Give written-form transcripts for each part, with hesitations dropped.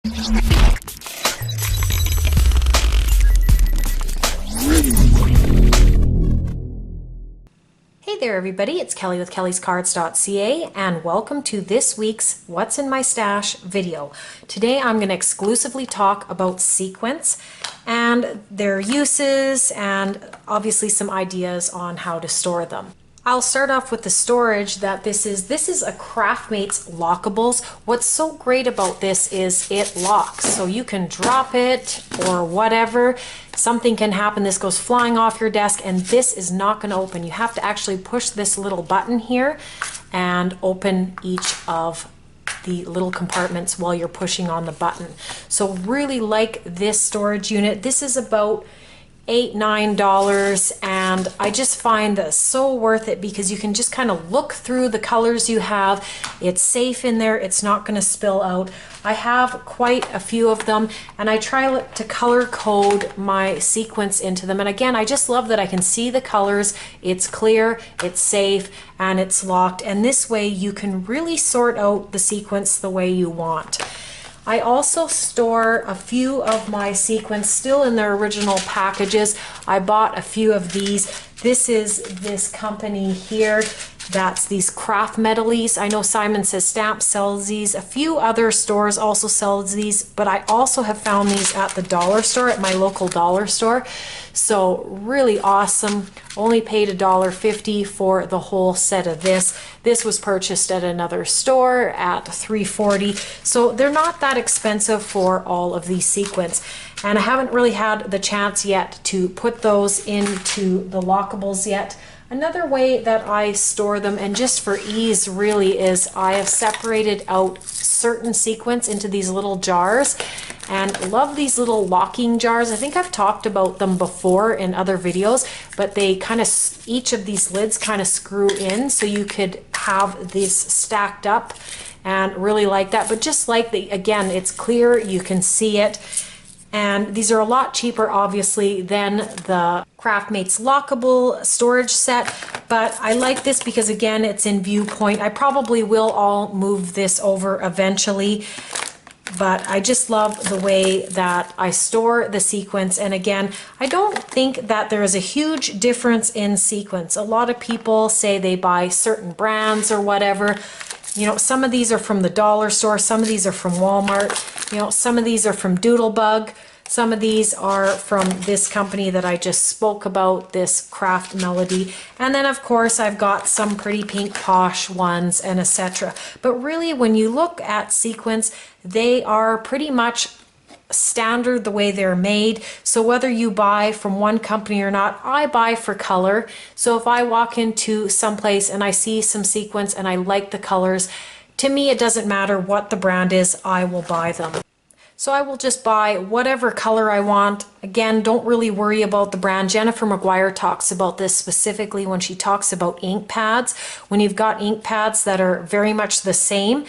Hey there everybody, it's Kelly with Kellyscards.ca and welcome to this week's What's in My Stash video. Today I'm going to exclusively talk about sequins and their uses and obviously some ideas on how to store them. I'll start off with the storage that this is a Craftmates Lockables. What's so great about this is it locks, so you can drop it or whatever. Something can happen, this goes flying off your desk and this is not going to open. You have to actually push this little button here and open each of the little compartments while you're pushing on the button. So really like this storage unit. This is about $8–9 and I just find this so worth it because you can just kind of look through the colors you have. It's safe in there, it's not going to spill out. I have quite a few of them and I try to color code my sequins into them, and again I just love that I can see the colors, it's clear, it's safe, and it's locked, and this way you can really sort out the sequins the way you want. I also store a few of my sequins still in their original packages. I bought a few of these. This is this company here. That's these craft medleys. I know Simon Says Stamp sells these. A few other stores also sell these, but I also have found these at the dollar store, at my local dollar store. So really awesome. Only paid $1.50 for the whole set of this. This was purchased at another store at $3.40. So they're not that expensive for all of these sequins. And I haven't really had the chance yet to put those into the lockables yet. Another way that I store them, and just for ease really, is I have separated out certain sequins into these little jars, and love these little locking jars. I think I've talked about them before in other videos, but they kind of, each of these lids kind of screw in, so you could have these stacked up and really like that. But just like the, again, it's clear, you can see it. And these are a lot cheaper, obviously, than the Craftmates Lockable storage set. But I like this because, again, it's in viewpoint. I probably will all move this over eventually. But I just love the way that I store the sequins. And again, I don't think that there is a huge difference in sequins. A lot of people say they buy certain brands or whatever. You know, some of these are from the dollar store, some of these are from Walmart, you know, some of these are from Doodlebug, some of these are from this company that I just spoke about, this Craft Melody, and then of course I've got some pretty pink posh ones and etc. But really when you look at sequins, they are pretty much standard the way they're made. So whether you buy from one company or not, I buy for color. So if I walk into some place and I see some sequins and I like the colors, to me it doesn't matter what the brand is, I will buy them. So I will just buy whatever color I want. Again, don't really worry about the brand. Jennifer McGuire talks about this specifically when she talks about ink pads. When you've got ink pads that are very much the same,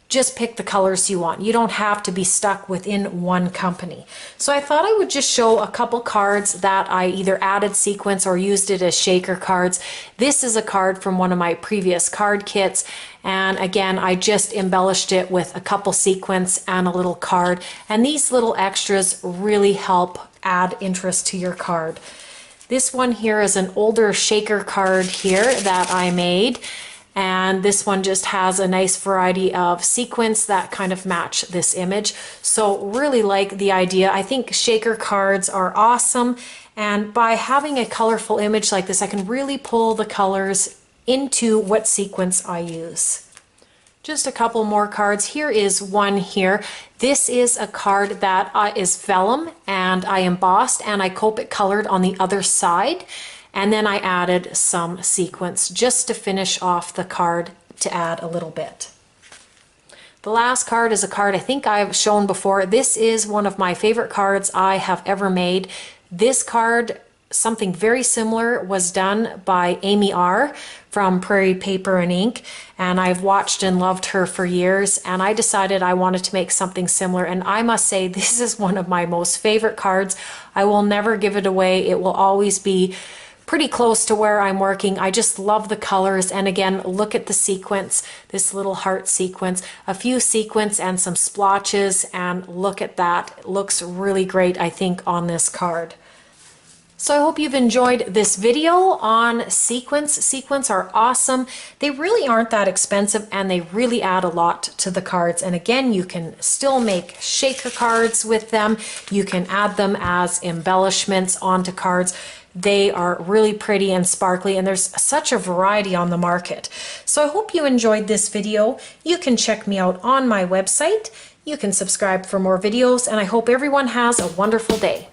just pick the colors you want. You don't have to be stuck within one company. So I thought I would just show a couple cards that I either added sequins or used it as shaker cards. This is a card from one of my previous card kits. And again, I just embellished it with a couple sequins and a little card. And these little extras really help add interest to your card. This one here is an older shaker card here that I made. And this one just has a nice variety of sequins that kind of match this image. So really like the idea. I think shaker cards are awesome. And by having a colorful image like this, I can really pull the colors into what sequins I use. Just a couple more cards. Here is one here. This is a card that is vellum and I embossed and I Copic colored on the other side. And then I added some sequins just to finish off the card to add a little bit. The last card is a card I think I've shown before. This is one of my favorite cards I have ever made. This card, something very similar, was done by Amy R. from Prairie Paper and Ink, and I've watched and loved her for years, and I decided I wanted to make something similar, and I must say this is one of my most favorite cards. I will never give it away. It will always be pretty close to where I'm working. I just love the colors, and again, look at the sequence, this little heart sequence, a few sequins and some splotches, and look at that. It looks really great, I think, on this card. So I hope you've enjoyed this video on sequins. Sequins are awesome. They really aren't that expensive, and they really add a lot to the cards. And again, you can still make shaker cards with them. You can add them as embellishments onto cards. They are really pretty and sparkly, and there's such a variety on the market. So I hope you enjoyed this video. You can check me out on my website. You can subscribe for more videos, and I hope everyone has a wonderful day.